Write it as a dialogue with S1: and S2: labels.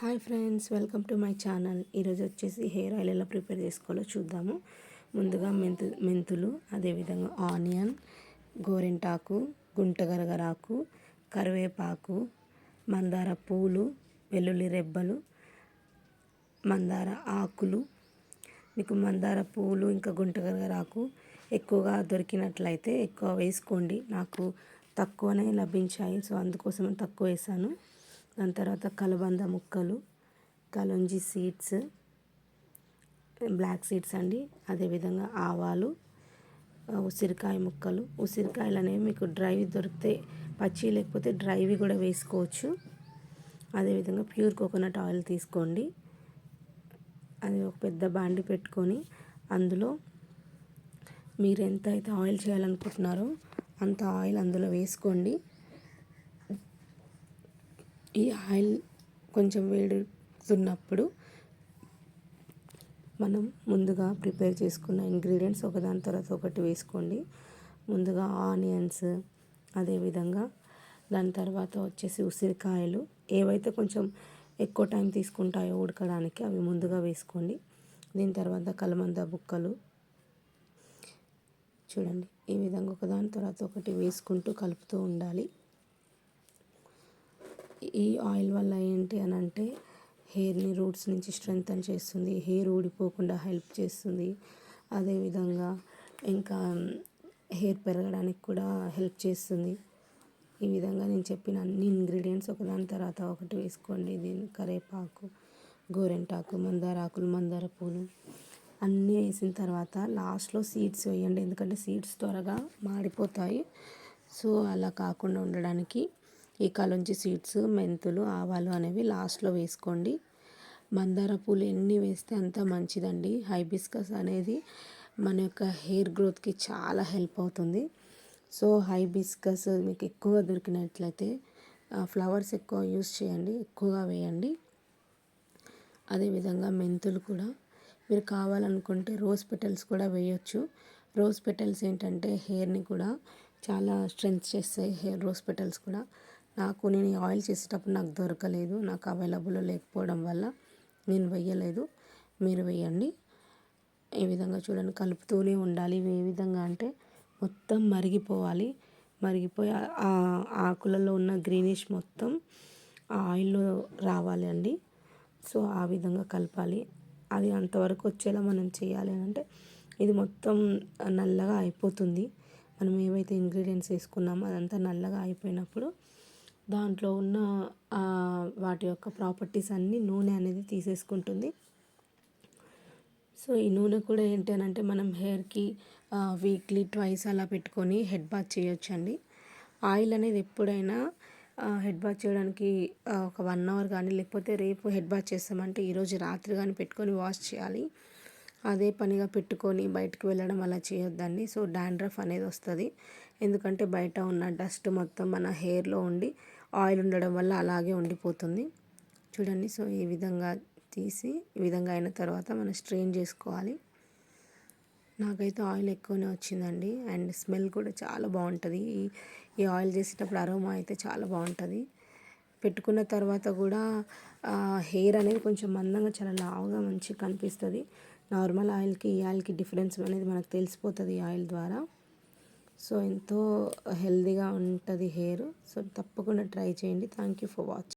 S1: Hi friends, welcome to my channel. ఈరోజు వచ్చేసి hair oil ఎలా ప్రిపేర్ చేసుకోవాలో చూద్దాము. ముందుగా మెంతులు, అదేవిధంగా ఆనియన్, గోరింటాకు, గుంటగరగరాకు, కరివేపాకు, మందార పూలు, వెల్లుల్లి రెబ్బలు, మందార ఆకులు. మీకు మందార పూలు ఇంకా గుంటగరగరాకు ఎక్కువగా దొరికినట్లయితే ఎక్కువ వేసుకోండి. నాకు తక్కువనే లభించాయి, సో అందుకోసం తక్కువ వేసాను. దాని తర్వాత కలబంద ముక్కలు, కలోంజీ సీడ్స్, బ్లాక్ సీడ్స్ అండి, అదేవిధంగా ఆవాలు, ఉసిరికాయ ముక్కలు. ఉసిరికాయలు అనేవి మీకు డ్రైవి దొరికితే పచ్చి లేకపోతే డ్రైవి కూడా వేసుకోవచ్చు. అదేవిధంగా ప్యూర్ కోకోనట్ ఆయిల్ తీసుకోండి. అది ఒక పెద్ద బాండి పెట్టుకొని అందులో మీరు ఎంత అయితే ఆయిల్ చేయాలనుకుంటున్నారో అంత ఆయిల్ అందులో వేసుకోండి. ఈ ఆయిల్ కొంచెం వేడుతున్నప్పుడు మనం ముందుగా ప్రిపేర్ చేసుకున్న ఇంగ్రీడియంట్స్ ఒకదాని తర్వాత ఒకటి వేసుకోండి. ముందుగా ఆనియన్స్, అదేవిధంగా దాని తర్వాత వచ్చేసి ఉసిరికాయలు. ఏవైతే కొంచెం ఎక్కువ టైం తీసుకుంటాయో ఉడకడానికి అవి ముందుగా వేసుకోండి. దీని తర్వాత కలబంద ముక్కలు. చూడండి, ఈ విధంగా ఒకదాని తర్వాత ఒకటి వేసుకుంటూ కలుపుతూ ఉండాలి. ఈ ఆయిల్ వల్ల ఏంటి అని అంటే హెయిర్ని రూట్స్ నుంచి స్ట్రెంగ్తన్ చేస్తుంది, హెయిర్ ఊడిపోకుండా హెల్ప్ చేస్తుంది. అదేవిధంగా ఇంకా హెయిర్ పెరగడానికి కూడా హెల్ప్ చేస్తుంది. ఈ విధంగా నేను చెప్పిన అన్ని ఇంగ్రీడియంట్స్ ఒకదాని తర్వాత ఒకటి వేసుకోండి. దీని కరివేపాకు, గోరింటాకు, మందార ఆకులు, మందార పూలు అన్నీ వేసిన తర్వాత లాస్ట్లో సీడ్స్ వేయండి. ఎందుకంటే సీడ్స్ త్వరగా మాడిపోతాయి. సో అలా కాకుండా ఉండడానికి ఈ కలోంజీ సీడ్స్, మెంతులు, ఆవాలు అనేవి లాస్ట్లో వేసుకోండి. మందార పూలు ఎన్ని వేస్తే అంత మంచిదండి. హైబిస్కస్ అనేది మన యొక్క హెయిర్ గ్రోత్కి చాలా హెల్ప్ అవుతుంది. సో హైబిస్కస్ మీకు ఎక్కువగా దొరికినట్లయితే ఫ్లవర్స్ ఎక్కువ యూస్ చేయండి, ఎక్కువగా వేయండి. అదేవిధంగా మెంతులు కూడా మీరు కావాలనుకుంటే రోజ్ పెటల్స్ కూడా వేయొచ్చు. రోజ్ పెటల్స్ ఏంటంటే హెయిర్ని కూడా చాలా స్ట్రెంగ్త్ చేస్తాయి. రోజ్ పెటల్స్ కూడా నేను ఈ ఆయిల్ చేసేటప్పుడు నాకు దొరకలేదు, నాకు అవైలబుల్ లేకపోవడం వల్ల నేను వేయలేదు. మీరు వేయండి. ఈ విధంగా చూడండి, కలుపుతూనే ఉండాలి. ఇవి ఏ విధంగా అంటే మొత్తం మరిగిపోవాలి. మరిగిపోయి ఆ ఆకులలో ఉన్న గ్రీనిష్ మొత్తం ఆ ఆయిల్లో రావాలి అండి. సో ఆ విధంగా కలపాలి. అది అంతవరకు వచ్చేలా మనం చేయాలి అని అంటే ఇది మొత్తం నల్లగా అయిపోతుంది. మనం ఏవైతే ఇంగ్రీడియంట్స్ వేసుకున్నామో అదంతా నల్లగా అయిపోయినప్పుడు దాంట్లో ఉన్న వాటి యొక్క ప్రాపర్టీస్ అన్నీ నూనె అనేది తీసేసుకుంటుంది. సో ఈ నూనె కూడా ఏంటి అని అంటే మనం హెయిర్కి వీక్లీ ట్వైస్ అలా పెట్టుకొని హెడ్ బాత్ చేయొచ్చండి. ఆయిల్ అనేది ఎప్పుడైనా హెడ్ బాత్ చేయడానికి ఒక 1 అవర్ కానీ లేకపోతే రేపు హెడ్ బాత్ చేస్తామంటే ఈరోజు రాత్రి కానీ పెట్టుకొని వాష్ చేయాలి. అదే పనిగా పెట్టుకొని బయటకు వెళ్ళడం అలా చేయొద్దండి. సో డాండ్రఫ్ అనేది వస్తుంది. ఎందుకంటే బయట ఉన్న డస్ట్ మొత్తం మన హెయిర్లో ఉండి ఆయిల్ ఉండడం వల్ల అలాగే ఉండిపోతుంది. చూడండి, సో ఈ విధంగా తీసి ఈ విధంగా అయిన తర్వాత మనం స్ట్రెయిన్ చేసుకోవాలి. నాకైతే ఆయిల్ ఎక్కువనే వచ్చిందండి అండ్ స్మెల్ కూడా చాలా బాగుంటుంది. ఈ ఆయిల్ చేసేటప్పుడు అరోమా అయితే చాలా బాగుంటుంది. పెట్టుకున్న తర్వాత కూడా హెయిర్ అనేది కొంచెం మందంగా చాలా లావుగా మంచిగా కనిపిస్తుంది. నార్మల్ ఆయిల్కి ఈ ఆయిల్కి డిఫరెన్స్ అనేది మనకు తెలిసిపోతుంది ఈ ఆయిల్ ద్వారా. సో ఎంతో హెల్తీగా ఉంటుంది హెయిర్. సో తప్పకుండా ట్రై చేయండి. Thank you for watching.